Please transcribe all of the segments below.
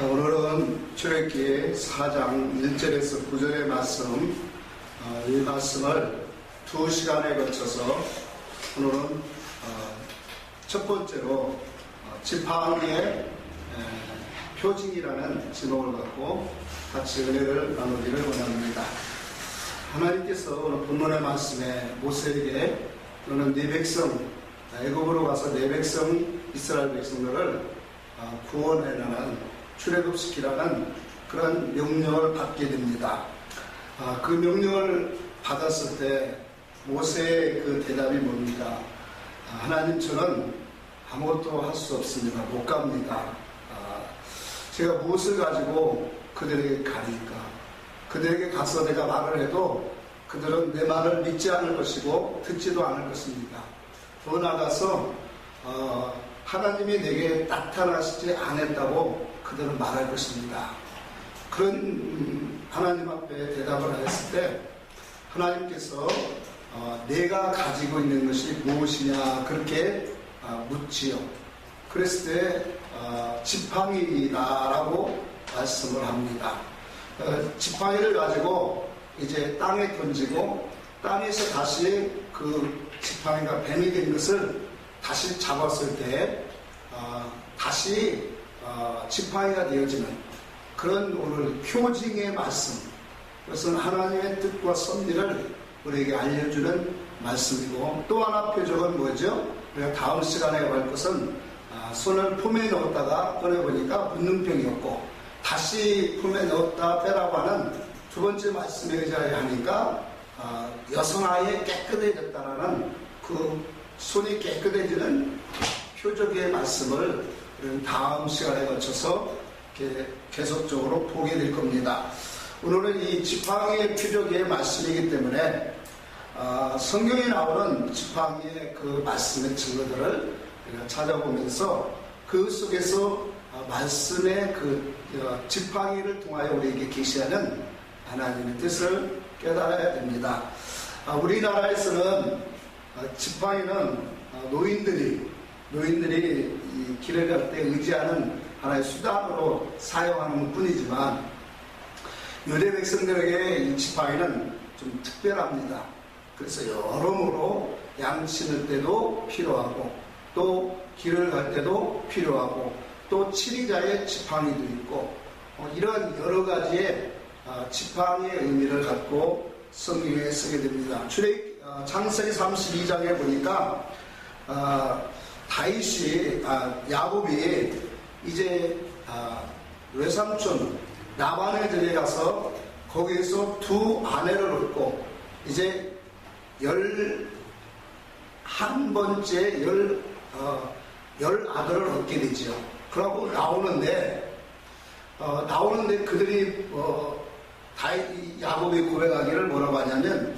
오늘은 출애굽기 4장 1절에서 9절의 말씀, 이 말씀을 2시간에 거쳐서 오늘은 첫 번째로 지팡이의 표징이라는 제목을 갖고 같이 은혜를 나누기를 원합니다. 하나님께서 오늘 본문의 말씀에 모세에게 너는 네 백성, 애굽으로 가서 네 백성, 이스라엘 백성들을 구원해라는 출애굽시키라는 그런 명령을 받게 됩니다. 그 명령을 받았을 때 모세의 그 대답이 뭡니까? 하나님, 저는 아무것도 할 수 없습니다. 못 갑니다. 제가 무엇을 가지고 그들에게 가니까? 그들에게 가서 내가 말을 해도 그들은 내 말을 믿지 않을 것이고 듣지도 않을 것입니다. 더 나아가서 하나님이 내게 나타나시지 않았다고 그들은 말할 것입니다. 그런 하나님 앞에 대답을 했을 때 하나님께서 내가 가지고 있는 것이 무엇이냐 그렇게 묻지요. 그랬을 때 지팡이다라고 말씀을 합니다. 지팡이를 가지고 이제 땅에 던지고 땅에서 다시 그 지팡이가 뱀이 된 것을 다시 잡았을 때 다시 지팡이가 되어지는 그런 오늘 표징의 말씀, 그것은 하나님의 뜻과 섭리를 우리에게 알려주는 말씀이고, 또 하나 표적은 뭐죠? 우리가 다음 시간에 할 것은 손을 품에 넣었다가 꺼내보니까 문둥병이었고 다시 품에 넣었다 빼라고 하는 두 번째 말씀에 의하니까 여성아이의 깨끗해졌다라는 그 손이 깨끗해지는 표적의 말씀을 다음 시간에 거쳐서 계속적으로 보게 될 겁니다. 오늘은 이 지팡이의 표적의 말씀이기 때문에 성경에 나오는 지팡이의 그 말씀의 증거들을 우리가 찾아보면서 그 속에서 말씀의 그 지팡이를 통하여 우리에게 계시하는 하나님의 뜻을 깨달아야 됩니다. 우리나라에서는 지팡이는 노인들이 이 길을 갈 때 의지하는 하나의 수단으로 사용하는 뿐이지만 유대 백성들에게 이 지팡이는 좀 특별합니다. 그래서 여러모로 양 치는 때도 필요하고 또 길을 갈 때도 필요하고 또 치리자의 지팡이도 있고 이런 여러 가지의 지팡이의 의미를 갖고 성경에 쓰게 됩니다. 창세기 32장에 보니까 야곱이 이제 외삼촌 라반의 집에 가서 거기에서 두 아내를 얻고 이제 11번째 열 아들을 얻게 되죠. 그러고 나오는데 그들이 야곱이 고백하기를 뭐라고 하냐면,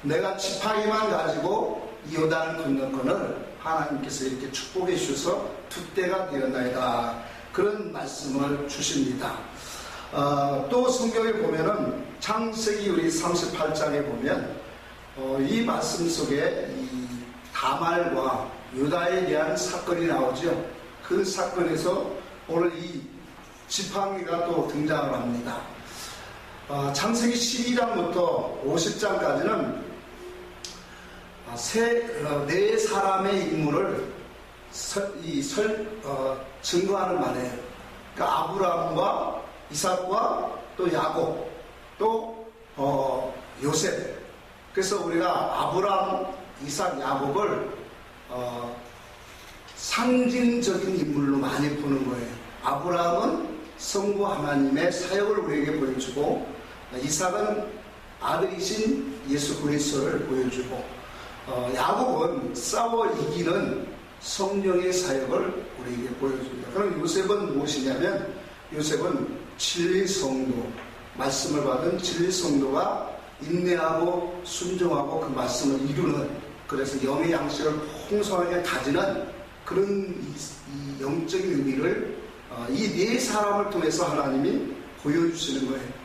내가 지팡이만 가지고 이 요단을 건너거늘 하나님께서 이렇게 축복해 주셔서 두 때가 되었나이다, 그런 말씀을 주십니다. 또 성경에 보면은 창세기 우리 38장에 보면 이 말씀 속에 이 다말과 유다에 대한 사건이 나오죠. 그 사건에서 오늘 이 지팡이가 또 등장을 합니다. 창세기 12장부터 50장까지는 네 사람의 인물을 증거하는 말이에요. 그러니까 아브라함과 이삭과 또 야곱, 또 요셉. 그래서 우리가 아브라함, 이삭, 야곱을 상징적인 인물로 많이 보는 거예요. 아브라함은 성부 하나님의 사역을 우리에게 보여주고, 이삭은 아들이신 예수 그리스도를 보여주고, 야곱은 싸워 이기는 성령의 사역을 우리에게 보여줍니다. 그럼 요셉은 무엇이냐면, 요셉은 진리성도, 말씀을 받은 진리성도가 인내하고 순종하고 그 말씀을 이루는, 그래서 영의 양식을 풍성하게 가지는 그런 이 영적인 의미를 이 네 사람을 통해서 하나님이 보여주시는 거예요.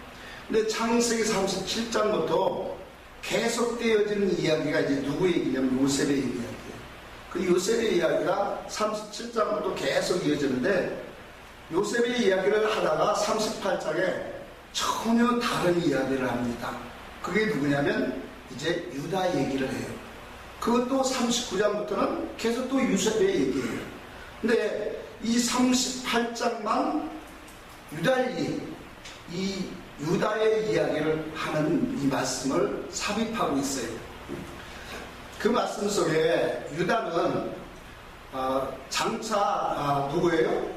근데 창세기 37장부터 계속되어지는 이야기가 이제 누구 얘기냐면 요셉의 이야기예요. 그 요셉의 이야기가 37장부터 계속 이어지는데 요셉의 이야기를 하다가 38장에 전혀 다른 이야기를 합니다. 그게 누구냐면 이제 유다 얘기를 해요. 그것도 39장부터는 계속 또 요셉의 얘기예요. 근데 이 38장만 유달리 이 유다의 이야기를 하는 이 말씀을 삽입하고 있어요. 그 말씀 속에 유다는 장차 누구예요?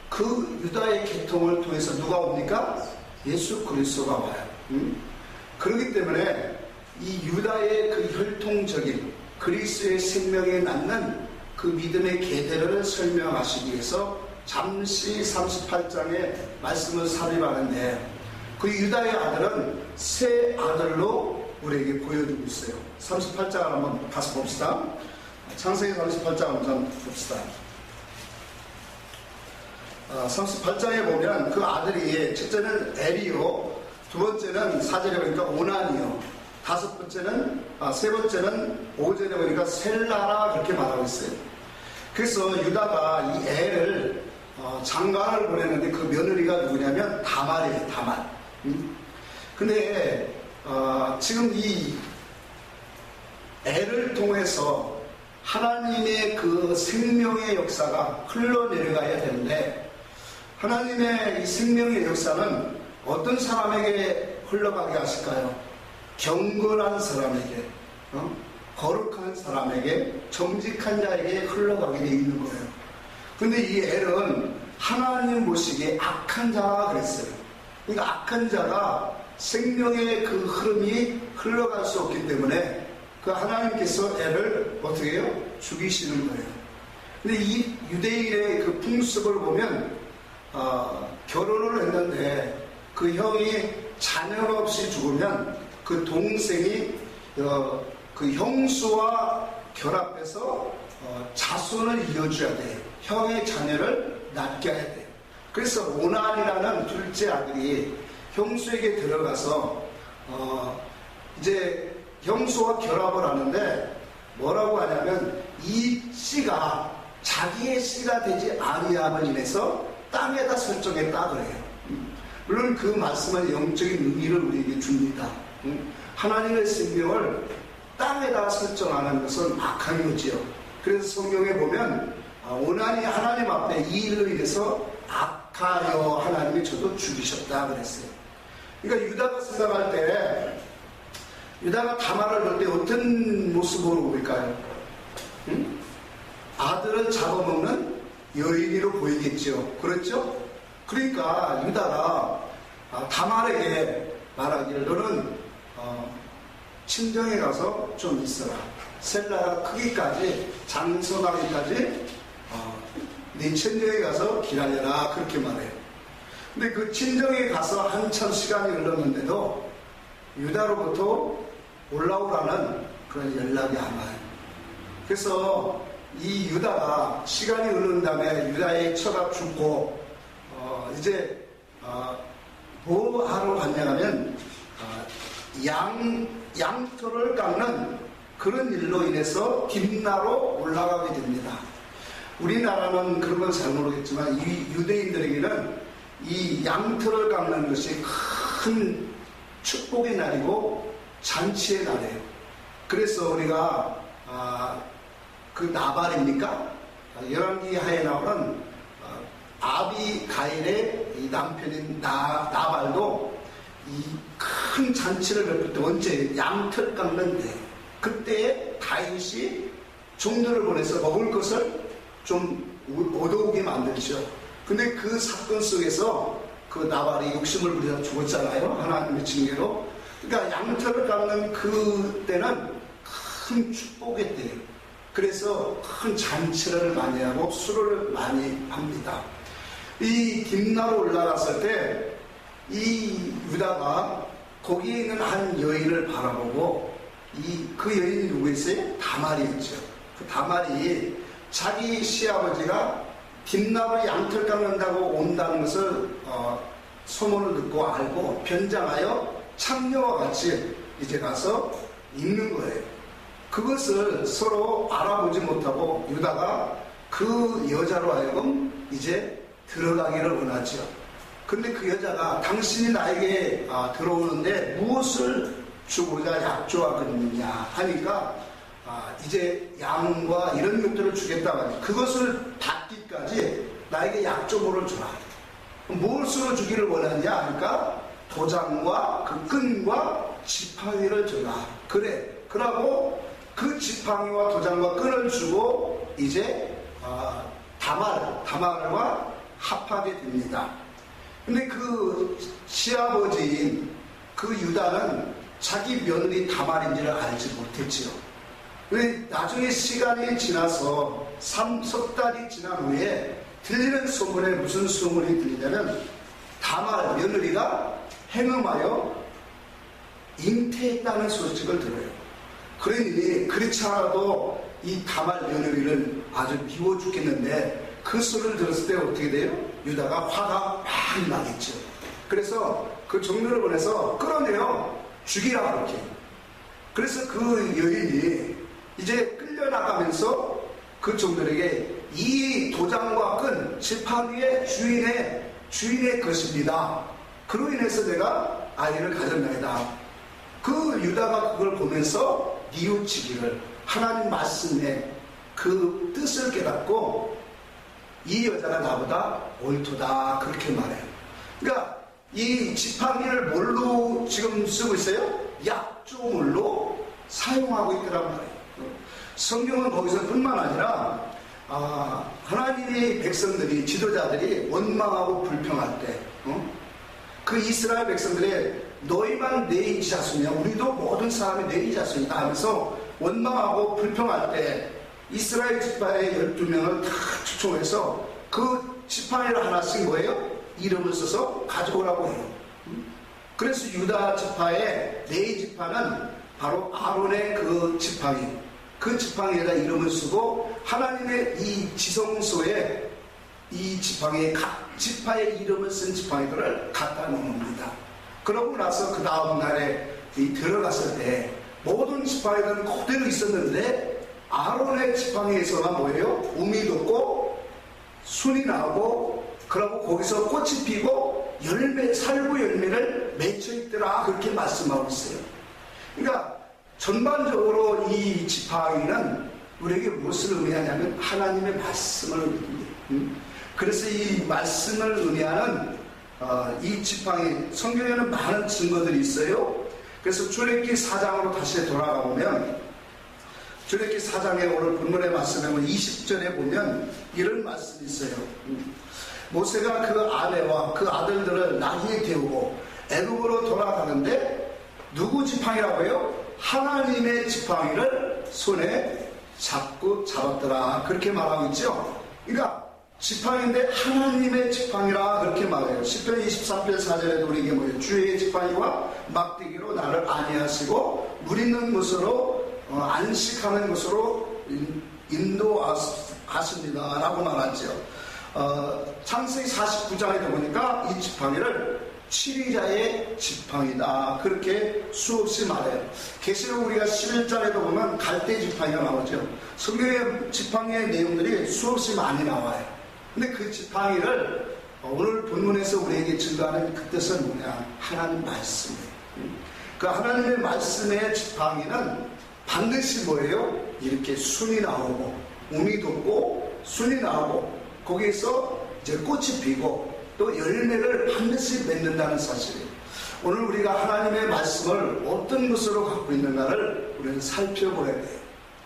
그 유다의 계통을 통해서 누가 옵니까? 예수 그리스도가 와요. 그렇기 때문에 이 유다의 그 혈통적인 그리스도의 생명에 낳는 그 믿음의 계대를 설명하시기 위해서 잠시 38장의 말씀을 삽입하는데, 그 유다의 아들은 세 아들로 우리에게 보여주고 있어요. 38장을 한번 가서 봅시다. 창세기 38장을 한번 봅시다. 38장에 보면 그 아들이 첫째는 엘이요, 두 번째는 4절에 보니까 오난이요, 세 번째는 5절에 보니까 셀라라 그렇게 말하고 있어요. 그래서 유다가 이 엘을 장가를 보냈는데 그 며느리가 누구냐면 다말이에요. 다말. 근데 지금 이 엘을 통해서 하나님의 그 생명의 역사가 흘러내려가야 되는데, 하나님의 이 생명의 역사는 어떤 사람에게 흘러가게 하실까요? 경건한 사람에게, 거룩한 사람에게, 정직한 자에게 흘러가게 돼 있는 거예요. 근데 이 엘은 하나님 보시기에 악한 자가 그랬어요. 그러니까 악한 자가 생명의 그 흐름이 흘러갈 수 없기 때문에 그 하나님께서 엘을 어떻게 해요? 죽이시는 거예요. 근데 이 유대인의 그 풍습을 보면 결혼을 했는데 그 형이 자녀가 없이 죽으면 그 동생이 그 형수와 결합해서 자손을 이어줘야 돼요. 형의 자녀를 낳게 해야 돼요. 그래서 오난이라는 둘째 아들이 형수에게 들어가서 이제 형수와 결합을 하는데 뭐라고 하냐면 이 씨가 자기의 씨가 되지 아니함을 인해서 땅에다 설정했다 그래요. 물론 그 말씀은 영적인 의미를 우리에게 줍니다. 하나님의 생명을 땅에다 설정하는 것은 악한 거지요. 그래서 성경에 보면 오난이 하나님 앞에 이 일로 인해서 악하여 하나님이 저도 죽이셨다 그랬어요. 그러니까 유다가 생각할 때, 유다가 다말을 볼 때 어떤 모습으로 보일까요? 아들을 잡아먹는 여인으로 보이겠죠. 그렇죠? 그러니까 유다가 다말에게 말하기를 너는 친정에 가서 좀 있어라. 셀라가 크기까지, 장성하기까지 네 친정에 가서 기다려라. 그렇게 말해요. 근데 그 친정에 가서 한참 시간이 흘렀는데도 유다로부터 올라오라는 그런 연락이 안 와요. 그래서 이 유다가 시간이 흐른 다음에 유다의 처가 죽고 이제 뭐 하러 갔냐면 양털을 깎는 그런 일로 인해서 딥나로 올라가게 됩니다. 우리나라는 그런 건 잘 모르겠지만 이 유대인들에게는 이 양털을 깎는 것이 큰 축복의 날이고 잔치의 날이에요. 그래서 우리가 그 나발입니까? 열왕기 하에 나오는 아비가일의 이 남편인 나발도 이 큰 잔치를 베풀 때 언제 양털 깎는 데, 그때에 다윗이 종들을 보내서 먹을 것을 좀 얻어오게 만들죠. 근데 그 사건 속에서 그 나발이 욕심을 부려서 죽었잖아요. 하나님의 징계로. 그러니까 양털을 깎는 그때는 큰 축복의 때예요. 그래서 큰 잔치를 많이 하고 술을 많이 합니다. 이 딥나로 올라갔을 때 이 유다가 거기에 있는 한 여인을 바라보고 그 여인이 누구였어요? 다말이었죠. 그 다말이 자기 시아버지가 딥나로 양털 깎는다고 온다는 것을 소문을 듣고 알고 변장하여 창녀와 같이 이제 가서 있는 거예요. 그것을 서로 알아보지 못하고 유다가 그 여자로 하여금 이제 들어가기를 원하죠. 근데 그 여자가 당신이 나에게 들어오는데 무엇을 주고자 약조하겠느냐 하니까 이제 양과 이런 것들을 주겠다고 하니 그것을 받기까지 나에게 약조물을 주라. 무엇으로 주기를 원하냐 하니까 도장과 그 끈과 지팡이를 주라. 그래. 그러고 그 지팡이와 도장과 끈을 주고 이제 다말과 합하게 됩니다. 근데 그 시아버지인 그 유다는 자기 며느리 다말인지를 알지 못했지요. 근데 나중에 시간이 지나서 3석 달이 지난 후에 들리는 소문에 무슨 소문이 들리냐면 다말 며느리가 행음하여 잉태했다는 소식을 들어요. 그러니 그렇지 않아도 이 다말 며느리를 아주 미워 죽겠는데 그 소리를 들었을 때 어떻게 돼요? 유다가 화가 막 나겠죠. 그래서 그 종류를 보내서 끌어내요. 죽이라 그렇게. 그래서 그 여인이 이제 끌려나가면서 그 종들에게 이 도장과 끈 지팡이의 주인의 것입니다. 그로 인해서 내가 아이를 가졌나이다. 그 유다가 그걸 보면서 뉘우치기를 하나님 말씀의 그 뜻을 깨닫고 이 여자가 나보다 옳도다 그렇게 말해요. 그러니까 이 지팡이를 뭘로 지금 쓰고 있어요? 약조물로 사용하고 있더란 말이에요. 성경은 거기서 뿐만 아니라 하나님의 백성들이 지도자들이 원망하고 불평할 때 그 이스라엘 백성들이 너희만 내 자손이야 우리도 모든 사람이 내 자손이다 하면서 원망하고 불평할 때 이스라엘 지파의 12명을 다 초청해서 그 지팡이를 하나 쓴 거예요. 이름을 써서 가져오라고 해요. 그래서 유다 지파의 네 지파는 바로 아론의 그 지팡이에다 이름을 쓰고 하나님의 이 지성소에 이 지팡이에 각 지파의 이름을 쓴 지팡이들을 갖다 놓습니다. 그러고 나서 그 다음 날에 들어갔을 때 모든 지팡이들은 그대로 있었는데 아론의 지팡이에서만 뭐예요? um이 돋고 순이 나고 그러고 거기서 꽃이 피고 살구 열매를 맺혀 있더라 그렇게 말씀하고 있어요. 그러니까 전반적으로 이 지팡이는 우리에게 무엇을 의미하냐면 하나님의 말씀을 의미합니다. 그래서 이 말씀을 의미하는 이 지팡이 성경에는 많은 증거들이 있어요. 그래서 출애굽기 4장으로 다시 돌아가 보면 출애굽기 4장에 오늘 본문의 말씀에 20절에 보면 이런 말씀이 있어요. 모세가 그 아내와 그 아들들을 나귀에 태우고 애굽으로 돌아가는데 누구 지팡이라고 해요? 하나님의 지팡이를 손에 잡았더라 그렇게 말하고 있죠. 그러니까 지팡이인데 하나님의 지팡이라 그렇게 말해요. 시편 23편 4절에도 우리에게 뭐예요? 주의 지팡이와 막대기로 나를 안위하시고 물 있는 곳으로 안식하는 곳으로 인도하십니다 라고 말하죠. 창세기 49장에도 보니까 이 지팡이를 치리자의 지팡이다 그렇게 수없이 말해요. 계시록 우리가 11장에도 보면 갈대 지팡이가 나오죠. 성경의 지팡이의 내용들이 수없이 많이 나와요. 근데 그 지팡이를 오늘 본문에서 우리에게 증거하는 그 뜻은 뭐냐? 하나님 말씀이에요. 그 하나님의 말씀의 지팡이는 반드시 뭐예요? 이렇게 순이 나오고 um이 돋고 순이 나오고 거기에서 이제 꽃이 피고 또 열매를 반드시 맺는다는 사실이에요. 오늘 우리가 하나님의 말씀을 어떤 것으로 갖고 있는가를 우리는 살펴보아야 돼요.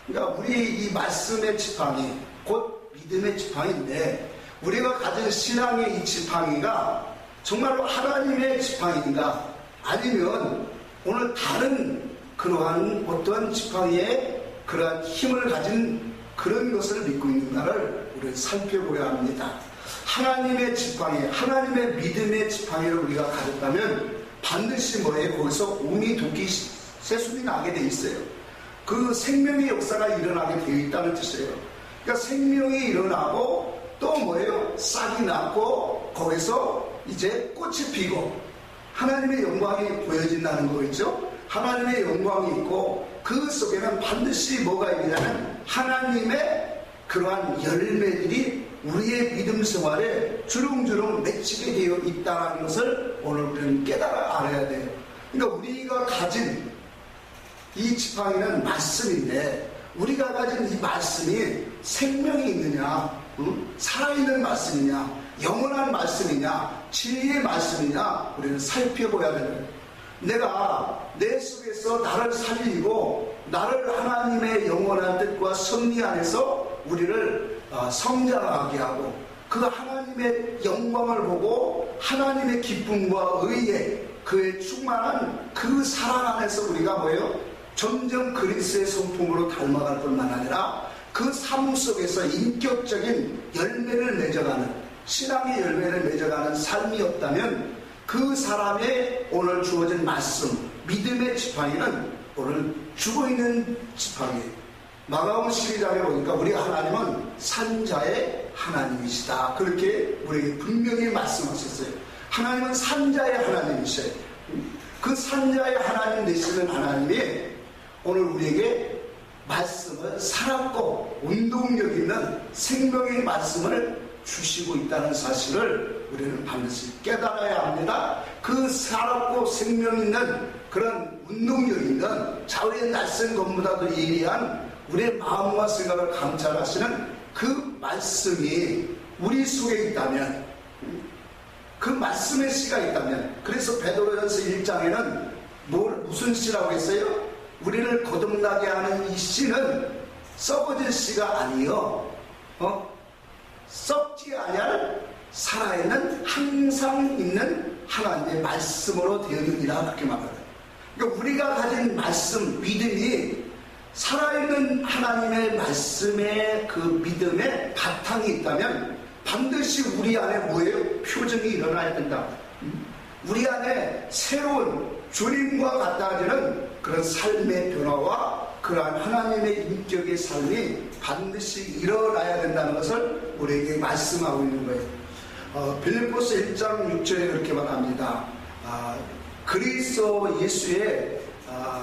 그러니까 우리 이 말씀의 지팡이 곧 믿음의 지팡이인데 우리가 가진 신앙의 이 지팡이가 정말로 하나님의 지팡이인가 아니면 오늘 다른 그러한 어떠한 지팡이에 그러한 힘을 가진 그런 것을 믿고 있는가를 우리는 살펴보아야 합니다. 하나님의 지팡이, 하나님의 믿음의 지팡이를 우리가 가졌다면 반드시 뭐예요? 거기서 um이 돋기 새순이 나게 돼 있어요. 그 생명의 역사가 일어나게 되어 있다는 뜻이에요. 그러니까 생명이 일어나고 또 뭐예요? 싹이 났고 거기서 이제 꽃이 피고 하나님의 영광이 보여진다는 거겠죠. 하나님의 영광이 있고 그 속에는 반드시 뭐가 있냐면 하나님의 그러한 열매들이 우리의 믿음 생활에 주렁주렁 맺히게 되어 있다는 것을 오늘 우리는 깨달아 알아야 돼요. 그러니까 우리가 가진 이 지팡이는 말씀인데, 우리가 가진 이 말씀이 생명이 있느냐, 살아있는 말씀이냐, 영원한 말씀이냐, 진리의 말씀이냐, 우리는 살펴봐야 되는 거예요. 내가 내 속에서 나를 살리고 나를 하나님의 영원한 뜻과 섭리 안에서 우리를 성장하게 하고, 그 하나님의 영광을 보고 하나님의 기쁨과 의에 그의 충만한 그 사랑 안에서 우리가 뭐예요? 점점 그리스도의 성품으로 닮아갈 뿐만 아니라 그 삶 속에서 인격적인 열매를 맺어가는, 신앙의 열매를 맺어가는 삶이 없다면 그 사람의 오늘 주어진 말씀, 믿음의 지팡이는 오늘 죽어있는 지팡이에요. 마가복음 12장에 보니까 우리 하나님은 산자의 하나님이시다, 그렇게 우리에게 분명히 말씀하셨어요. 하나님은 산자의 하나님이셔요. 그 산자의 하나님 되시는 하나님이 오늘 우리에게 말씀을 살았고 운동력 있는 생명의 말씀을 주시고 있다는 사실을 우리는 반드시 깨달아야 합니다. 그 살았고 생명 있는 그런 운동력 있는 좌우의 낯선 것보다도 예리한 우리의 마음과 생각을 감찰하시는 그 말씀이 우리 속에 있다면, 그 말씀의 씨가 있다면, 그래서 베드로전서 1장에는 무슨 씨라고 했어요? 우리를 거듭나게 하는 이 씨는 썩어질 씨가 아니요, 썩지 아니할 살아있는 항상 있는 하나님의 말씀으로 되어있느니라, 그렇게 말합니다. 그러니까 우리가 가진 말씀, 믿음이 살아있는 하나님의 말씀의 그 믿음의 바탕이 있다면 반드시 우리 안에 뭐예요? 표정이 일어나야 된다. 우리 안에 새로운 주님과 같아지는 그런 삶의 변화와 그러한 하나님의 인격의 삶이 반드시 일어나야 된다는 것을 우리에게 말씀하고 있는 거예요. 빌립보서 1장 6절에 그렇게 말합니다. 그리스도 예수의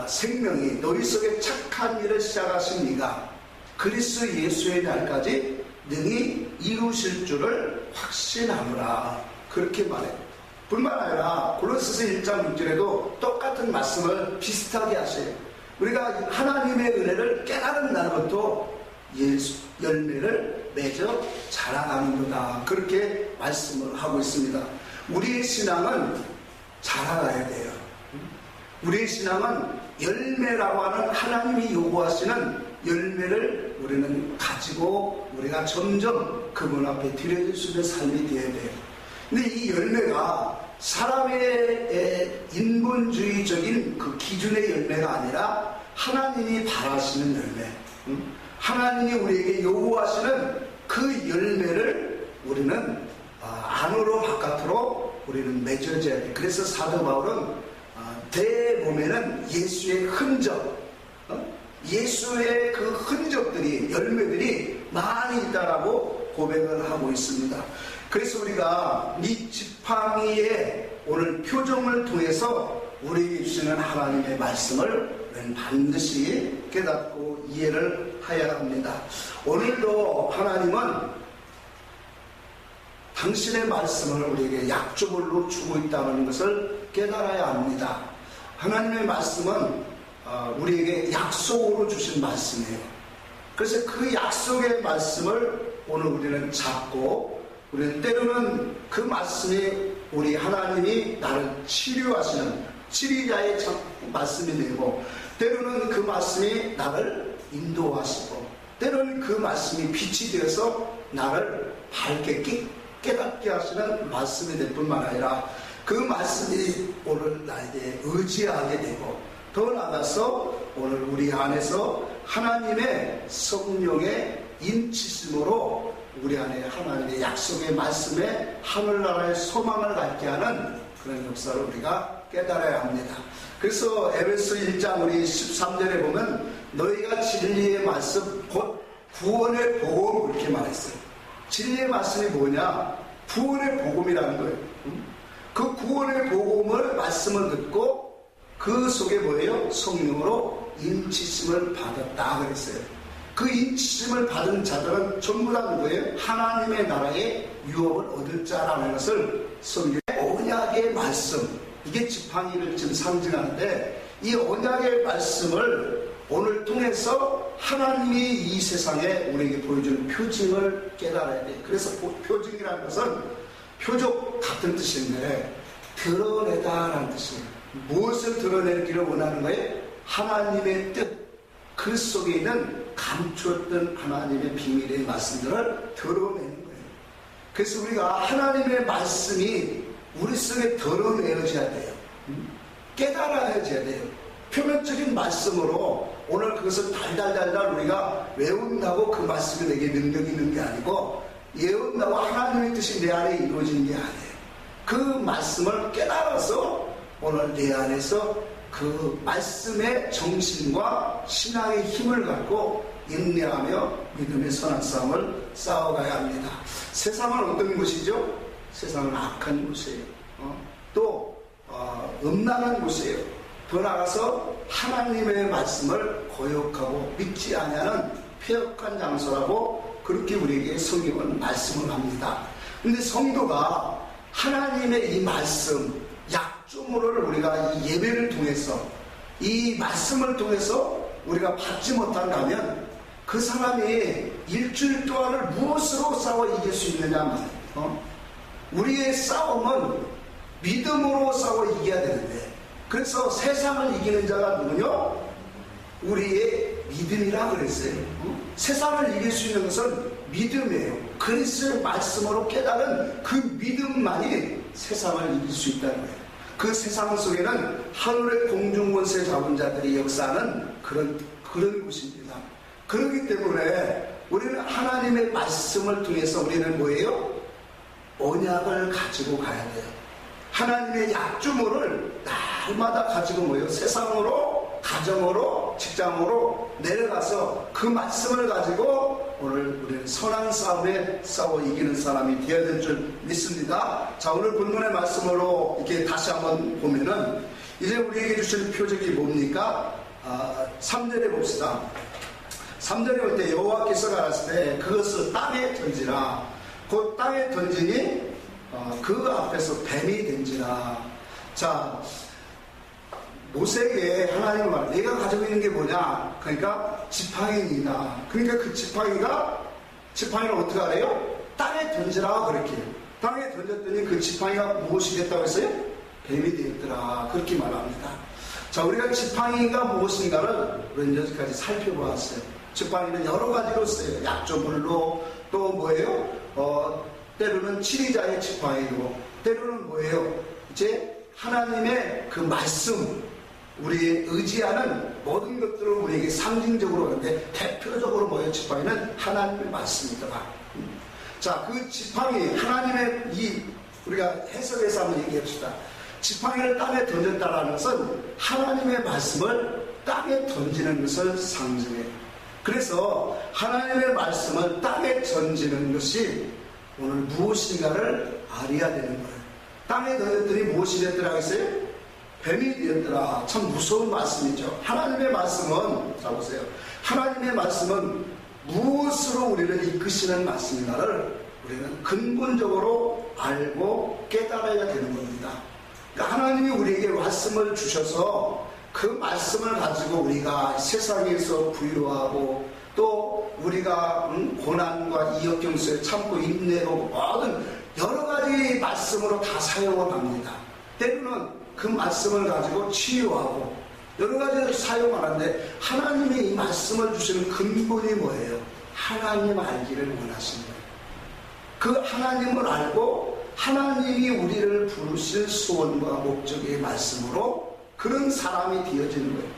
생명이 너희 속에 착한 일을 시작하신 이가 그리스도 예수의 날까지 능히 이루실 줄을 확신하노라, 그렇게 말해요. 뿐만 아니라 골로새서 1장 6절에도 똑같은 말씀을 비슷하게 하셔요. 우리가 하나님의 은혜를 깨달은다는 것도 열매를 맺어 자라가는 거다, 그렇게 말씀을 하고 있습니다. 우리의 신앙은 자라가야 돼요. 우리의 신앙은 열매라고 하는 하나님이 요구하시는 열매를 우리는 가지고 우리가 점점 그분 앞에 드려질 수 있는 삶이 되어야 돼요. 근데 이 열매가 사람의 인본주의적인 그 기준의 열매가 아니라 하나님이 바라시는 열매, 하나님이 우리에게 요구하시는 그 열매를 우리는 안으로 바깥으로 우리는 맺어져야 돼. 그래서 사도 바울은 대범에는 예수의 흔적, 예수의 그 흔적들이, 열매들이 많이 있다라고 고백을 하고 있습니다. 그래서 우리가 이 지팡이의 오늘 표정을 통해서 우리에게 주시는 하나님의 말씀을 반드시 깨닫고 이해를 해야 합니다. 오늘도 하나님은 당신의 말씀을 우리에게 약조물로 주고 있다는 것을 깨달아야 합니다. 하나님의 말씀은 우리에게 약속으로 주신 말씀이에요. 그래서 그 약속의 말씀을 오늘 우리는 잡고, 우리는 때로는 그 말씀이 우리 하나님이 나를 치료하시는 치리자의 말씀이 되고, 때로는 그 말씀이 나를 인도하시고, 때로는 그 말씀이 빛이 되어서 나를 밝게 깨닫게 하시는 말씀이 될 뿐만 아니라 그 말씀이 오늘 나에게 의지하게 되고, 더 나아가서 오늘 우리 안에서 하나님의 성령의 인치심으로 우리 안에 하나님의 약속의 말씀에 하늘나라의 소망을 갖게 하는 그런 역사를 우리가 깨달아야 합니다. 그래서 에베소 1장 우리 13절에 보면 너희가 진리의 말씀 곧 구원의 복음, 이렇게 말했어요. 진리의 말씀이 뭐냐? 구원의 복음이라는 거예요. 그 구원의 복음을 말씀을 듣고 그 속에 뭐예요? 성령으로 인치심을 받았다 그랬어요. 그 인치심을 받은 자들은 전부 다 누구예요? 하나님의 나라의 유업을 얻을 자라는 것을 성경의 언약의 말씀, 이게 지팡이를 지금 상징하는데, 이 언약의 말씀을 오늘 통해서 하나님이 이 세상에 우리에게 보여주는 표징을 깨달아야 돼요. 그래서 표징이라는 것은 표적 같은 뜻인데 드러내다라는 뜻이에요. 무엇을 드러내기를 원하는 거예요? 하나님의 뜻, 그 속에 있는 감추었던 하나님의 비밀의 말씀들을 드러내는 거예요. 그래서 우리가 하나님의 말씀이 우리 속에 드러내어져야 돼요. 깨달아져야 돼요. 표면적인 말씀으로 오늘 그것을 달달달달 우리가 외운다고 그 말씀이 내게 능력이 있는 게 아니고, 외운다고 하나님의 뜻이 내 안에 이루어지는 게 아니에요. 그 말씀을 깨달아서 오늘 내 안에서 그 말씀의 정신과 신앙의 힘을 갖고 인내하며 믿음의 선한 싸움을 싸워가야 합니다. 세상은 어떤 곳이죠? 세상은 악한 곳이에요. 또 음란한 곳이에요. 더 나아가서 하나님의 말씀을 거역하고 믿지 아니하는 폐역한 장소라고 그렇게 우리에게 성경은 말씀을 합니다. 그런데 성도가 하나님의 이 말씀, 약조물을 우리가 이 예배를 통해서, 이 말씀을 통해서 우리가 받지 못한다면 그 사람이 일주일 동안을 무엇으로 싸워 이길 수 있느냐 말이에요. 우리의 싸움은 믿음으로 싸워 이겨야 되는데, 그래서 세상을 이기는 자가 누구냐? 우리의 믿음이라 그랬어요. 세상을 이길 수 있는 것은 믿음이에요. 그리스도의 말씀으로 깨달은 그 믿음만이 세상을 이길 수 있다는 거예요. 그 세상 속에는 하늘의 공중권세 잡은 자들이 역사하는 그런 곳입니다. 그렇기 때문에 우리는 하나님의 말씀을 통해서 우리는 뭐예요? 언약을 가지고 가야 돼요. 하나님의 약주물을 날마다 가지고 뭐예요? 세상으로, 가정으로, 직장으로 내려가서 그 말씀을 가지고 오늘 우리는 선한 싸움에 싸워 이기는 사람이 되어야 될 줄 믿습니다. 자, 오늘 본문의 말씀으로 이렇게 다시 한번 보면은 이제 우리에게 주신 표적이 뭡니까? 3절에 봅시다. 3절에 볼 때 여호와께서 가라사대 때 그것을 땅에 던지라. 그 땅에 던지니 그 앞에서 뱀이 된지라. 자, 모세에게 하나님은 말, 내가 가지고 있는 게 뭐냐? 그러니까 지팡이입니다. 그러니까 그 지팡이를 어떻게 하래요? 땅에 던지라 그렇게. 땅에 던졌더니 그 지팡이가 무엇이 됐다고 했어요? 뱀이 되었더라. 그렇게 말합니다. 자, 우리가 지팡이가 무엇인가를 우리는 여기까지 살펴보았어요. 지팡이는 여러 가지로 써요. 약조물로, 또 뭐예요? 때로는 치리자의 지팡이로, 때로는 뭐예요? 이제 하나님의 그 말씀, 우리의 의지하는 모든 것들을 우리에게 상징적으로 하는데 대표적으로 뭐예요? 지팡이는 하나님의 말씀이다. 자, 그 지팡이, 하나님의 우리가 해석해서 한번 얘기합시다. 지팡이를 땅에 던졌다라는 것은 하나님의 말씀을 땅에 던지는 것을 상징해요. 그래서 하나님의 말씀을 땅에 던지는 것이 오늘 무엇인가를 알아야 되는 거예요. 땅에 던졌더니 무엇이 됐더라 했어요? 뱀이 되었더라. 참 무서운 말씀이죠. 하나님의 말씀은, 자 보세요. 하나님의 말씀은 무엇으로 우리를 이끄시는 말씀인가를 우리는 근본적으로 알고 깨달아야 되는 겁니다. 그러니까 하나님이 우리에게 말씀을 주셔서 그 말씀을 가지고 우리가 세상에서 부유하고 또 우리가 고난과 이역경 속에 참고 인내로 모든 여러 가지 말씀으로 다 사용을 합니다. 때로는 그 말씀을 가지고 치유하고 여러 가지를 사용하는데 하나님이 이 말씀을 주시는 근본이 뭐예요? 하나님 알기를 원하신 거예요. 그 하나님을 알고 하나님이 우리를 부르실 소원과 목적의 말씀으로 그런 사람이 되어지는 거예요.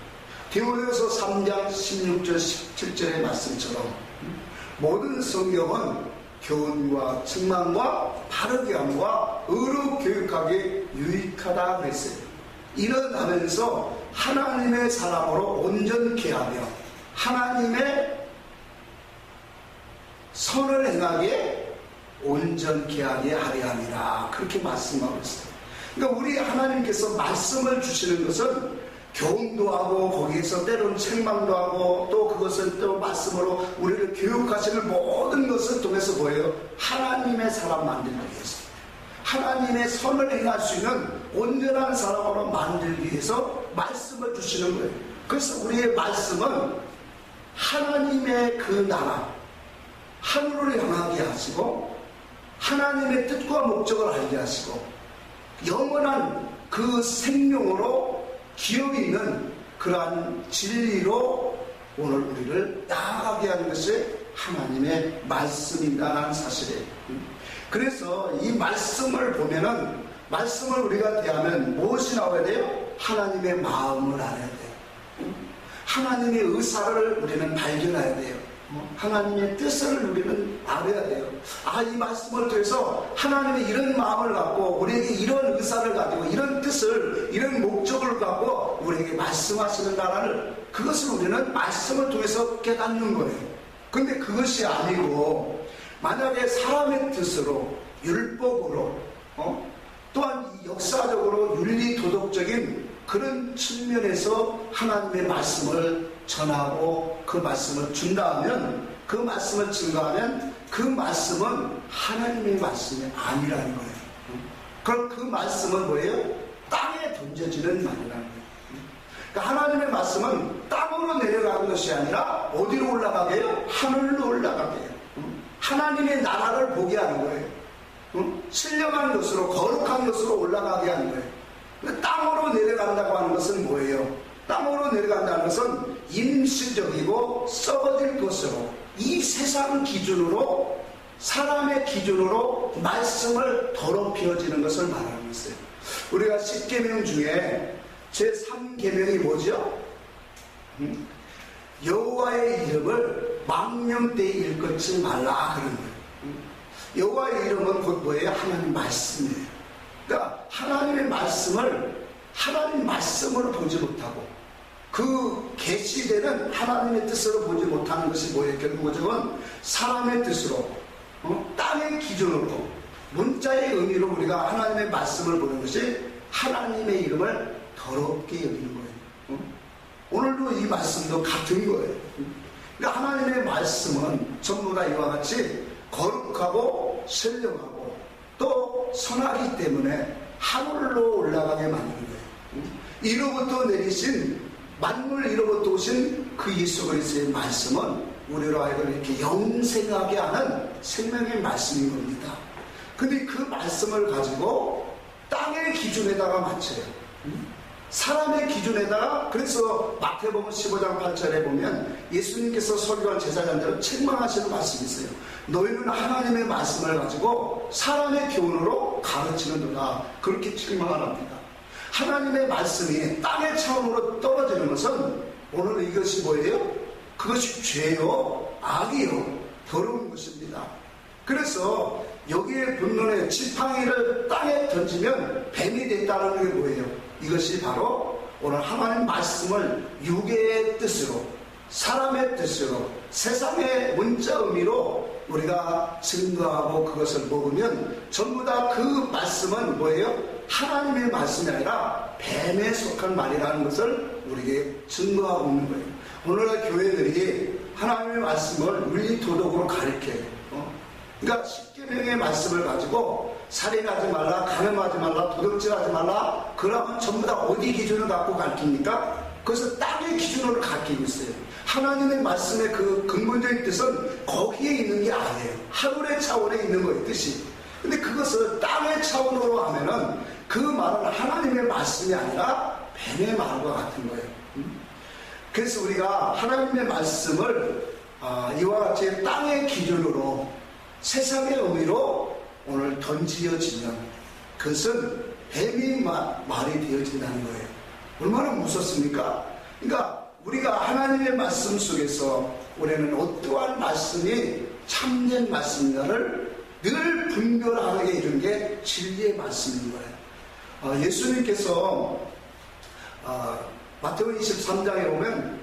디모데후서 3장 16절 17절의 말씀처럼 모든 성경은 교훈과 책망과 바르게 함과 의로 교육하기에 유익하다 그랬어요. 일어나면서 하나님의 사람으로 온전케 하며 하나님의 선을 행하기에 온전케 하게 하려 함이라. 그렇게 말씀하고 있어요. 그러니까 우리 하나님께서 말씀을 주시는 것은 교훈도 하고 거기에서 때로는 책망도 하고 또 그것을 또 말씀으로 우리를 교육하시는 모든 것을 통해서 뭐예요? 하나님의 사람 만들기 위해서, 하나님의 선을 행할 수 있는 온전한 사람으로 만들기 위해서 말씀을 주시는 거예요. 그래서 우리의 말씀은 하나님의 그 나라, 하늘을 향하게 하시고 하나님의 뜻과 목적을 알게 하시고 영원한 그 생명으로 기억이 있는 그러한 진리로 오늘 우리를 나아가게 하는 것이 하나님의 말씀이라는 사실이에요. 그래서 이 말씀을 보면은, 말씀을 우리가 대하면 무엇이 나와야 돼요? 하나님의 마음을 알아야 돼요. 하나님의 의사를 우리는 발견해야 돼요. 하나님의 뜻을 우리는 알아야 돼요. 이 말씀을 통해서 하나님의 이런 마음을 갖고 우리에게 이런 의사를 가지고 이런 뜻을, 이런 목적을 갖고 우리에게 말씀하시는다라는 그것을 우리는 말씀을 통해서 깨닫는 거예요. 근데 그것이 아니고 만약에 사람의 뜻으로, 율법으로, 또한 역사적으로 윤리 도덕적인 그런 측면에서 하나님의 말씀을 전하고 그 말씀을 준다 하면, 그 말씀을 증거하면 그 말씀은 하나님의 말씀이 아니라는 거예요. 그럼 그 말씀은 뭐예요? 땅에 던져지는 말이라는 거예요. 그러니까 하나님의 말씀은 땅으로 내려가는 것이 아니라 어디로 올라가게 해요? 하늘로 올라가게 해요. 하나님의 나라를 보게 하는 거예요. 신령한 것으로, 거룩한 것으로 올라가게 하는 거예요. 땅으로 내려간다고 하는 것은 뭐예요? 땅으로 내려간다는 것은 임시적이고 썩어질 것으로, 이 세상 기준으로, 사람의 기준으로 말씀을 더럽혀지는 것을 말하는 것이에요. 우리가 10계명 중에 제3계명이 뭐죠? 여호와의 이름을 망령되이 일컫지 말라 그런 거예요. 여호와의 이름은 곧 뭐예요? 하나님 말씀이에요. 그러니까 하나님의 말씀을 하나님 말씀으로 보지 못하고 그 계시되는 하나님의 뜻으로 보지 못하는 것이 뭐예요? 결국은 사람의 뜻으로, 땅의 기준으로, 문자의 의미로 우리가 하나님의 말씀을 보는 것이 하나님의 이름을 더럽게 여기는 거예요. 오늘도 이 말씀도 같은 거예요. 그러니까 하나님의 말씀은 전부 다 이와 같이 거룩하고 신령하고 또 선하기 때문에 하늘로 올라가게 만드는 거예요. 이로부터 내리신, 만물 이로부터 오신 그 예수 그리스도의 말씀은 우리로 하여금 이렇게 영생하게 하는 생명의 말씀인 겁니다. 근데 그 말씀을 가지고 땅의 기준에다가 맞춰요. 사람의 기준에다가. 그래서 마태복음 15장 8절에 보면 예수님께서 설교한 제자들을 책망하시는 말씀이 있어요. 너희는 하나님의 말씀을 가지고 사람의 교훈으로 가르치는도다. 그렇게 책망을 합니다. 하나님의 말씀이 땅의 차원으로 떨어지는 것은 오늘 이것이 뭐예요? 그것이 죄요, 악이요, 더러운 것입니다. 그래서 여기에 본문에 지팡이를 땅에 던지면 뱀이 된다는 게 뭐예요? 이것이 바로 오늘 하나님 말씀을 육의 뜻으로, 사람의 뜻으로, 세상의 문자 의미로 우리가 증거하고 그것을 먹으면 전부 다 그 말씀은 뭐예요? 하나님의 말씀이 아니라 뱀에 속한 말이라는 것을 우리에게 증거하고 있는 거예요. 오늘날 교회들이 하나님의 말씀을 윤리 도덕으로 가르쳐요. 그러니까 10계명의 말씀을 가지고 살인하지 말라, 간음하지 말라, 도둑질하지 말라, 그러면 전부 다 어디 기준을 갖고 가르칩니까? 그것은 땅의 기준으로 가르치고 있어요. 하나님의 말씀의 그 근본적인 뜻은 거기에 있는 게 아니에요. 하늘의 차원에 있는 거예요, 뜻이. 근데 그것을 땅의 차원으로 하면은 그 말은 하나님의 말씀이 아니라 뱀의 말과 같은 거예요. 그래서 우리가 하나님의 말씀을 이와 같이 땅의 기준으로, 세상의 의미로 오늘 던지어지면 그것은 뱀이 말이 되어진다는 거예요. 얼마나 무섭습니까? 그러니까 우리가 하나님의 말씀 속에서 우리는 어떠한 말씀이 참된 말씀인가를 늘 분별하게 이룬 게 진리의 말씀인 거예요. 예수님께서 마태복음 23장에 보면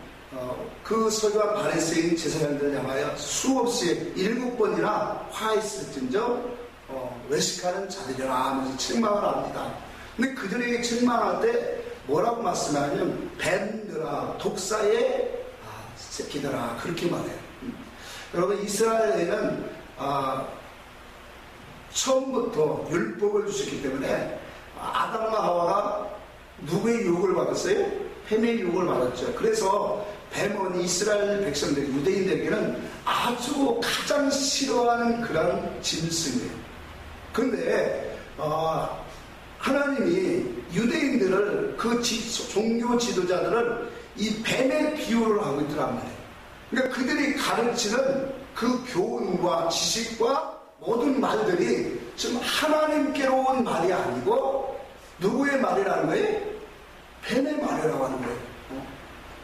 그 서기관 바리새인 제사장들을 향하여 수없이 7번이나 화했을진저 외식하는 자들이라 하면서 책망을 합니다. 근데 그들에게 책망할 때 뭐라고 말씀하냐면 뱀들아 독사의 새끼들아 그렇게 말해요. 여러분 이스라엘에는 처음부터 율법을 주셨기 때문에 아담과 하와가 누구의 유혹을 받았어요? 뱀의 유혹을 받았죠. 그래서 뱀은 이스라엘 백성들, 유대인들에게는 아주 가장 싫어하는 그런 짐승이에요. 그런데 하나님이 유대인들을 그 종교 지도자들을 이 뱀의 비유를 하고 있더란 말이에요. 그러니까 그들이 가르치는 그 교훈과 지식과 모든 말들이 지금 하나님께로 온 말이 아니고 누구의 말이라는 거예요? 뱀의 말이라고 하는 거예요.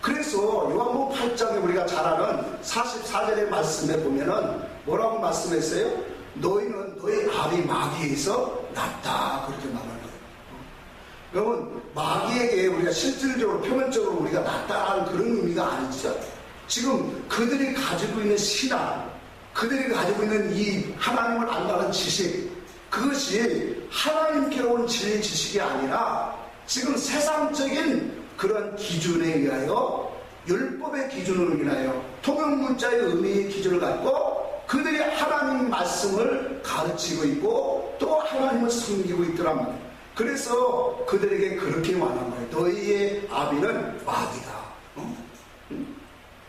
그래서 요한복음 8장에 우리가 잘 아는 44절의 말씀에 보면은 뭐라고 말씀했어요? 너희는 너희 아비 마귀에서 났다 그렇게 말하는 거예요. 여러분 마귀에게 우리가 실질적으로 표면적으로 우리가 났다라는 그런 의미가 아니죠. 지금 그들이 가지고 있는 신앙, 그들이 가지고 있는 이 하나님을 안다는 지식, 그것이 하나님께로 온 진리 지식이 아니라 지금 세상적인 그런 기준에 의하여 율법의 기준으로 인하여 통용문자의 의미의 기준을 갖고 그들이 하나님 말씀을 가르치고 있고 또 하나님을 섬기고 있더란 말이에요. 그래서 그들에게 그렇게 말한 거예요. 너희의 아비는 마귀다.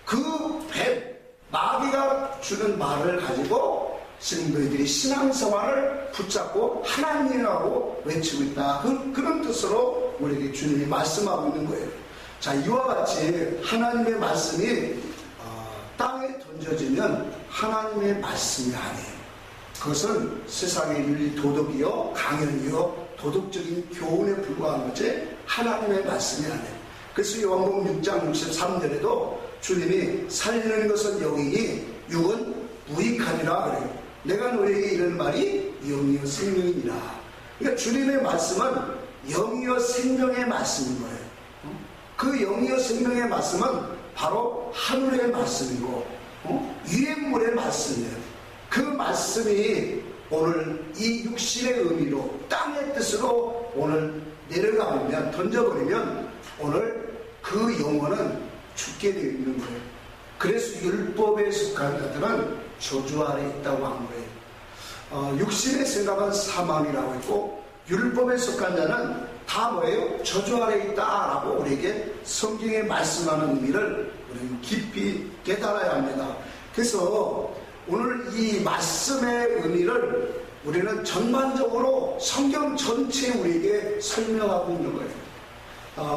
그 뱀, 마귀가 주는 말을 가지고 지금 너희들이 신앙생활을 붙잡고 하나님이라고 외치고 있다. 그런 뜻으로 우리에게 주님이 말씀하고 있는 거예요. 자, 이와 같이 하나님의 말씀이 땅에 던져지면 하나님의 말씀이 아니에요. 그것은 세상의 윤리 도덕이요, 강연이요, 도덕적인 교훈에 불과한 거지 하나님의 말씀이 아니에요. 그래서 요한복음 6장 63절에도 주님이 살리는 것은 영이니 육은 무익하니라 그래요. 내가 너에게 이런 말이 영이요 생명이니라. 그러니까 주님의 말씀은 영이요 생명의 말씀인 거예요. 그 영이요 생명의 말씀은 바로 하늘의 말씀이고 유행물의 말씀이에요. 그 말씀이 오늘 이 육신의 의미로 땅의 뜻으로 오늘 내려가 보면 던져버리면 오늘 그 영혼은 죽게 되어 있는 거예요. 그래서 율법에 속한 자들은 저주 아래 있다고 한 거예요. 육신의 생각은 사망이라고 했고 율법에 속한 자는 다 뭐예요? 저주 아래 있다라고 우리에게 성경에 말씀하는 의미를 우리는 깊이 깨달아야 합니다. 그래서 오늘 이 말씀의 의미를 우리는 전반적으로 성경 전체에 우리에게 설명하고 있는 거예요.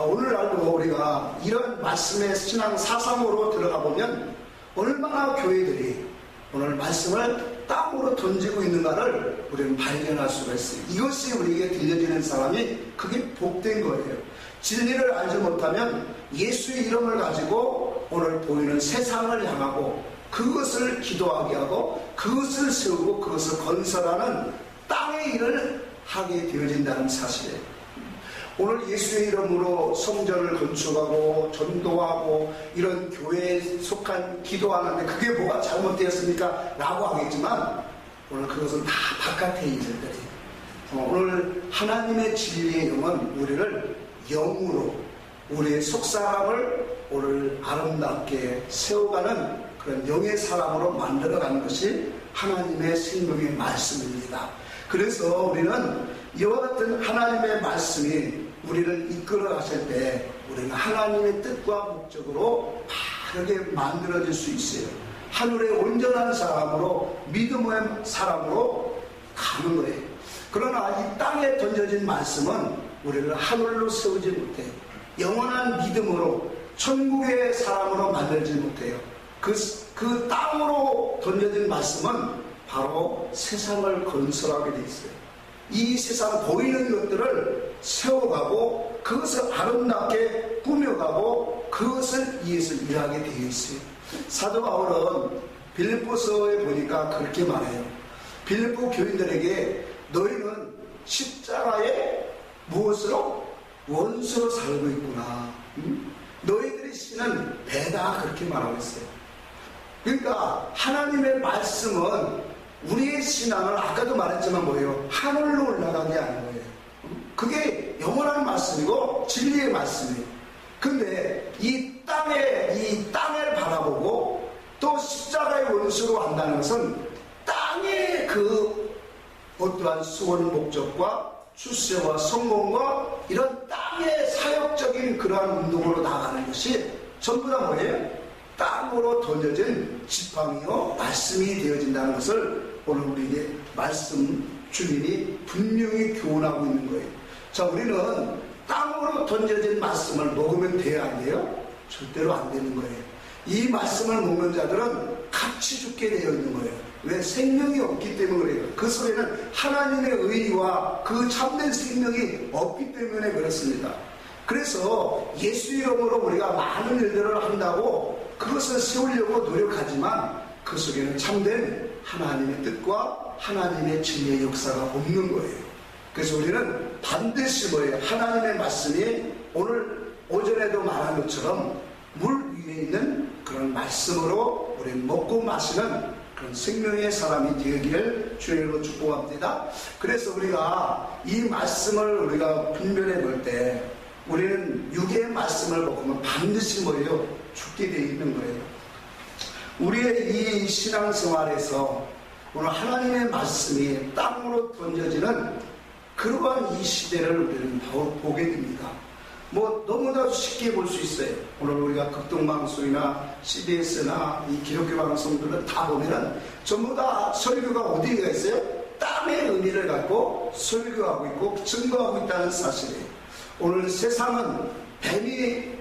오늘날도 우리가 이런 말씀의 신앙 사상으로 들어가 보면 얼마나 교회들이 오늘 말씀을 땅으로 던지고 있는가를 우리는 발견할 수가 있어요. 이것이 우리에게 들려지는 사람이 그게 복된 거예요. 진리를 알지 못하면 예수의 이름을 가지고 오늘 보이는 세상을 향하고 그것을 기도하게 하고 그것을 세우고 그것을 건설하는 땅의 일을 하게 되어진다는 사실이에요. 오늘 예수의 이름으로 성전을 건축하고 전도하고 이런 교회에 속한 기도하는데 그게 뭐가 잘못되었습니까? 라고 하겠지만 오늘 그것은 다 바깥의 일들이 오늘 하나님의 진리의 영은 우리를 영으로 우리의 속사람을 오늘 아름답게 세워가는 그런 영의 사람으로 만들어가는 것이 하나님의 생명의 말씀입니다. 그래서 우리는 이와 같은 하나님의 말씀이 우리를 이끌어 가실 때 우리는 하나님의 뜻과 목적으로 바르게 만들어질 수 있어요. 하늘의 온전한 사람으로 믿음의 사람으로 가는 거예요. 그러나 이 땅에 던져진 말씀은 우리를 하늘로 세우지 못해요. 영원한 믿음으로 천국의 사람으로 만들지 못해요. 그 땅으로 던져진 말씀은 바로 세상을 건설하게 돼 있어요. 이 세상 보이는 것들을 세워가고 그것을 아름답게 꾸며가고 그것을 위해서 일하게 되어 있어요. 사도 바울은 빌립보서에 보니까 그렇게 말해요. 빌립보 교인들에게 너희는 십자가에 무엇으로? 원수로 살고 있구나. 너희들의 신은 배다 그렇게 말하고 있어요. 그러니까 하나님의 말씀은 우리의 신앙을 아까도 말했지만 뭐예요? 하늘로 올라가게 하는 거예요. 그게 영원한 말씀이고 바로 진리의 말씀이에요. 근데 이 땅을 바라보고 또 십자가의 원수로 한다는 것은 땅의 그 어떠한 수원 목적과 출세와 성공과 이런 땅의 사역적인 그러한 운동으로 나가는 것이 전부 다 뭐예요? 땅으로 던져진 지팡이요 말씀이 되어진다는 것을 오늘 우리에게 말씀 주님이 분명히 교훈하고 있는 거예요. 자, 우리는 땅으로 던져진 말씀을 먹으면 돼야 안 돼요? 절대로 안 되는 거예요. 이 말씀을 먹는 자들은 같이 죽게 되어 있는 거예요. 왜? 생명이 없기 때문에 그래요. 그 속에는 하나님의 의와 그 참된 생명이 없기 때문에 그렇습니다. 그래서 예수 이름으로 우리가 많은 일들을 한다고 그것을 세우려고 노력하지만 그 속에는 참된 하나님의 뜻과 하나님의 진리의 역사가 없는 거예요. 그래서 우리는 반드시 뭐예요? 하나님의 말씀이 오늘 오전에도 말한 것처럼 물 위에 있는 그런 말씀으로 우리는 먹고 마시는 그런 생명의 사람이 되기를 주님으로 축복합니다. 그래서 우리가 이 말씀을 우리가 분별해 볼 때 우리는 육의 말씀을 먹으면 반드시 뭐예요? 죽게 되어 있는 거예요. 우리의 이 신앙생활에서 오늘 하나님의 말씀이 땅으로 던져지는 그러한 이 시대를 우리는 보게 됩니다. 뭐 너무나 쉽게 볼 수 있어요. 오늘 우리가 극동방송이나 CBS나 이 기독교 방송들을 다 보면은 전부 다 설교가 어디가 있어요? 땅의 의미를 갖고 설교하고 있고 증거하고 있다는 사실이에요. 오늘 세상은 뱀이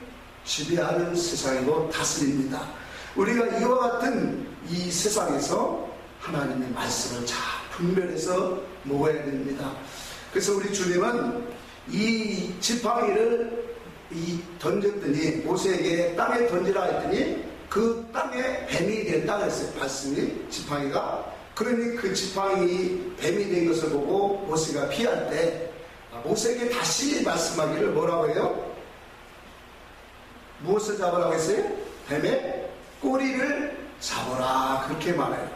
지배하는 세상이고 다스립니다. 우리가 이와 같은 이 세상에서 하나님의 말씀을 잘 분별해서 먹어야 됩니다. 그래서 우리 주님은 이 지팡이를 던졌더니 모세에게 땅에 던지라 했더니 그 땅에 뱀이 된다 그랬어요. 말씀이 지팡이가. 그러니 그 지팡이 뱀이 된 것을 보고 모세가 피할 때 모세에게 다시 말씀하기를 뭐라고 해요? 무엇을 잡으라고 했어요? 뱀의 꼬리를 잡아라 그렇게 말해요.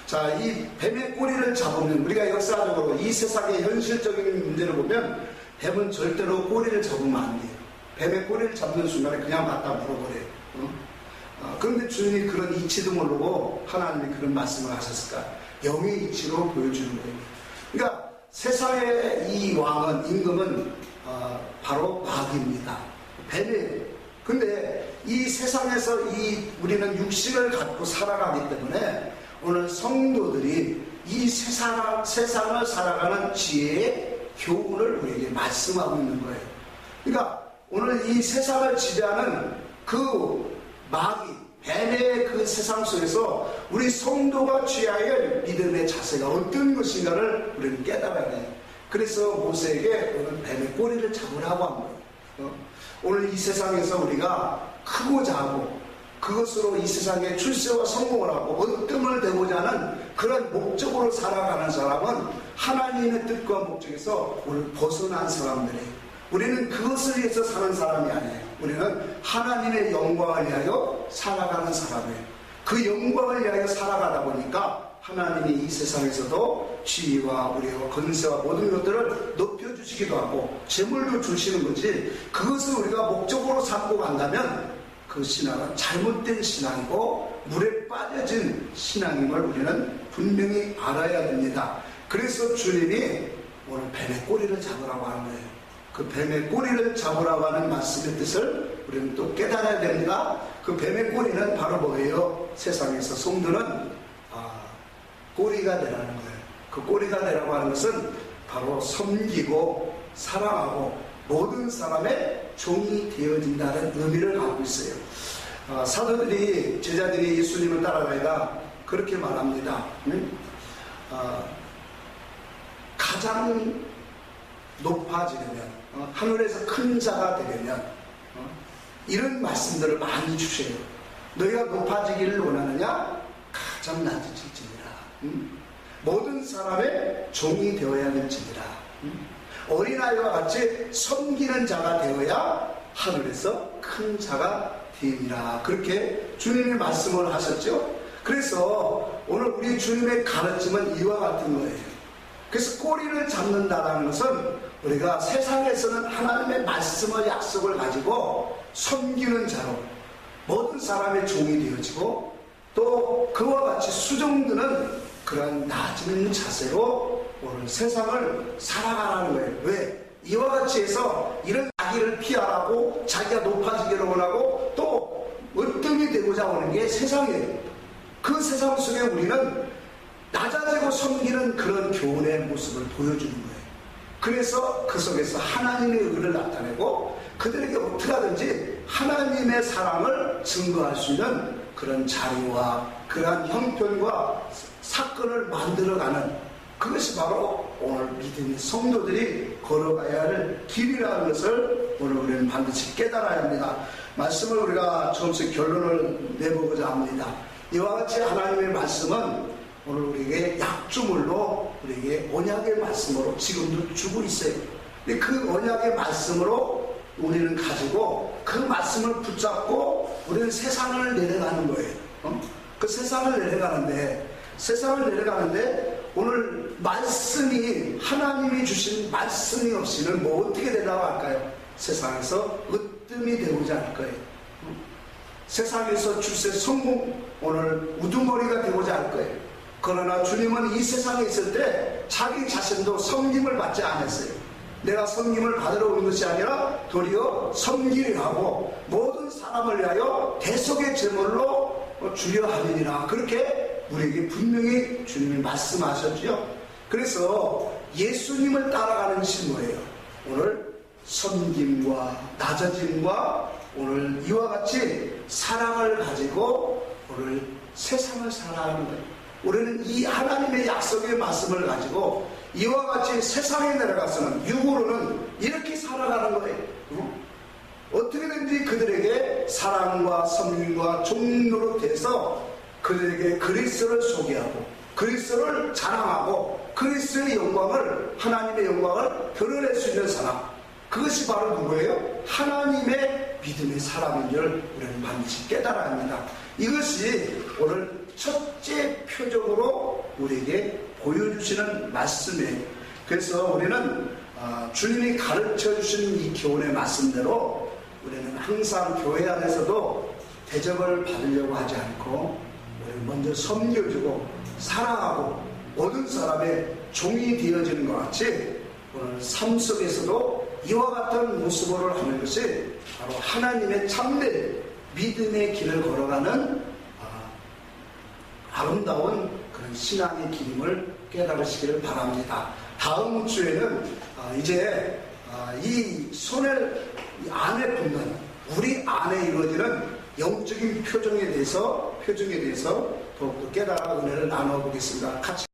자, 이 뱀의 꼬리를 잡으면 우리가 역사적으로 이 세상의 현실적인 문제를 보면 뱀은 절대로 꼬리를 잡으면 안 돼요. 뱀의 꼬리를 잡는 순간에 그냥 맞다 물어버려요. 그런데 주님이 그런 이치도 모르고 하나님이 그런 말씀을 하셨을까? 영의 이치로 보여주는 거예요. 그러니까 세상의 이 왕은 임금은 바로 마귀입니다. 뱀이에요. 근데 이 세상에서 우리는 육신을 갖고 살아가기 때문에 오늘 성도들이 이 세상을 살아가는 지혜의 교훈을 우리에게 말씀하고 있는 거예요. 그러니까 오늘 이 세상을 지배하는 그 마귀, 뱀의 그 세상 속에서 우리 성도가 취해야 할 믿음의 자세가 어떤 것인가를 우리는 깨달아야 돼요. 그래서 모세에게 오늘 뱀의 꼬리를 잡으라고 한 거예요. 오늘 이 세상에서 우리가 크고자 하고 그것으로 이 세상에 출세와 성공을 하고 얻음을 되고자 하는 그런 목적으로 살아가는 사람은 하나님의 뜻과 목적에서 오늘 벗어난 사람들이에요. 우리는 그것을 위해서 사는 사람이 아니에요. 우리는 하나님의 영광을 위하여 살아가는 사람이에요. 그 영광을 위하여 살아가다 보니까 하나님이 이 세상에서도 지위와 우리와 권세와 모든 것들을 높여주시기도 하고 재물도 주시는 거지, 그것을 우리가 목적으로 삼고 간다면 그 신앙은 잘못된 신앙이고 물에 빠져진 신앙임을 우리는 분명히 알아야 됩니다. 그래서 주님이 오늘 뱀의 꼬리를 잡으라고 하는 거예요. 그 뱀의 꼬리를 잡으라고 하는 말씀의 뜻을 우리는 또 깨달아야 됩니다. 그 뱀의 꼬리는 바로 뭐예요? 세상에서 성도는 꼬리가 되라는 거예요. 그 꼬리가 되라고 하는 것은 바로 섬기고 사랑하고 모든 사람의 종이 되어진다는 의미를 갖고 있어요. 사도들이, 제자들이 예수님을 따라가다가 그렇게 말합니다. 가장 높아지려면, 하늘에서 큰 자가 되려면 이런 말씀들을 많이 주셔요. 너희가 높아지기를 원하느냐? 가장 낮아질지니라. 모든 사람의 종이 되어야 될지니라. 어린아이와 같이 섬기는 자가 되어야 하늘에서 큰 자가 되리라. 그렇게 주님이 말씀을 하셨죠. 그래서 오늘 우리 주님의 가르침은 이와 같은 거예요. 그래서 꼬리를 잡는다는 것은 우리가 세상에서는 하나님의 말씀과 약속을 가지고 섬기는 자로 모든 사람의 종이 되어지고 또 그와 같이 수종드는 그런 낮은 자세로 오늘 세상을 살아가라는 거예요. 왜? 이와 같이 해서 이런 자기를 피하라고 자기가 높아지기를 원하고 또 으뜸이 되고자 하는 게 세상이에요. 그 세상 속에 우리는 낮아지고 섬기는 그런 교훈의 모습을 보여주는 거예요. 그래서 그 속에서 하나님의 의를 나타내고 그들에게 어떻게 하든지 하나님의 사랑을 증거할 수 있는 그런 자료와 그러한 형편과 사건을 만들어가는 그것이 바로 오늘 믿음의 성도들이 걸어가야 할 길이라는 것을 오늘 우리는 반드시 깨달아야 합니다. 말씀을 우리가 조금씩 결론을 내보고자 합니다. 이와 같이 하나님의 말씀은 오늘 우리에게 약주물로 우리에게 언약의 말씀으로 지금도 주고 있어요. 근데 그 언약의 말씀으로 우리는 가지고 그 말씀을 붙잡고 우리는 세상을 내려가는 거예요. 그 세상을 내려가는데 오늘 말씀이 하나님이 주신 말씀이 없이는 뭐 어떻게 되려고 할까요? 세상에서 으뜸이 되고자 할 거예요. 세상에서 주세 성공 오늘 우두머리가 되고자 할 거예요. 그러나 주님은 이 세상에 있을 때 자기 자신도 섬김을 받지 않았어요. 내가 섬김을 받으러 온 것이 아니라 도리어 섬기려 하고 모든 사람을 위하여 대속의 제물로 주려 함이니라. 그렇게 우리에게 분명히 주님이 말씀하셨죠. 그래서 예수님을 따라가는 것이 뭐예요? 오늘 섬김과 낮아짐과 오늘 이와 같이 사랑을 가지고 오늘 세상을 살아가는 거예요. 우리는 이 하나님의 약속의 말씀을 가지고 이와 같이 세상에 내려가서는 육으로는 이렇게 살아가는 거예요. 어떻게든지 그들에게 사랑과 섬김과 종노릇해서 그들에게 그리스도를 소개하고 그리스도를 자랑하고 그리스도의 영광을 하나님의 영광을 드러낼 수 있는 사람, 그것이 바로 누구예요? 하나님의 믿음의 사람인 줄 우리는 반드시 깨달아야 합니다. 이것이 오늘 첫째 표적으로 우리에게 보여주시는 말씀이에요. 그래서 우리는 주님이 가르쳐 주신 이 교훈의 말씀대로 우리는 항상 교회 안에서도 대접을 받으려고 하지 않고 우리는 먼저 섬겨주고 사랑하고 모든 사람의 종이 되어지는 것 같이 오늘 삶 속에서도 이와 같은 모습으로 하는 것이 바로 하나님의 참된 믿음의 길을 걸어가는 아름다운 그런 신앙의 길임을 깨달으시기를 바랍니다. 다음 주에는 이제 이 손을 안에 붙는 우리 안에 이루어지는 영적인 표정에 대해서 더욱더 깨달아 은혜를 나눠보겠습니다. 같이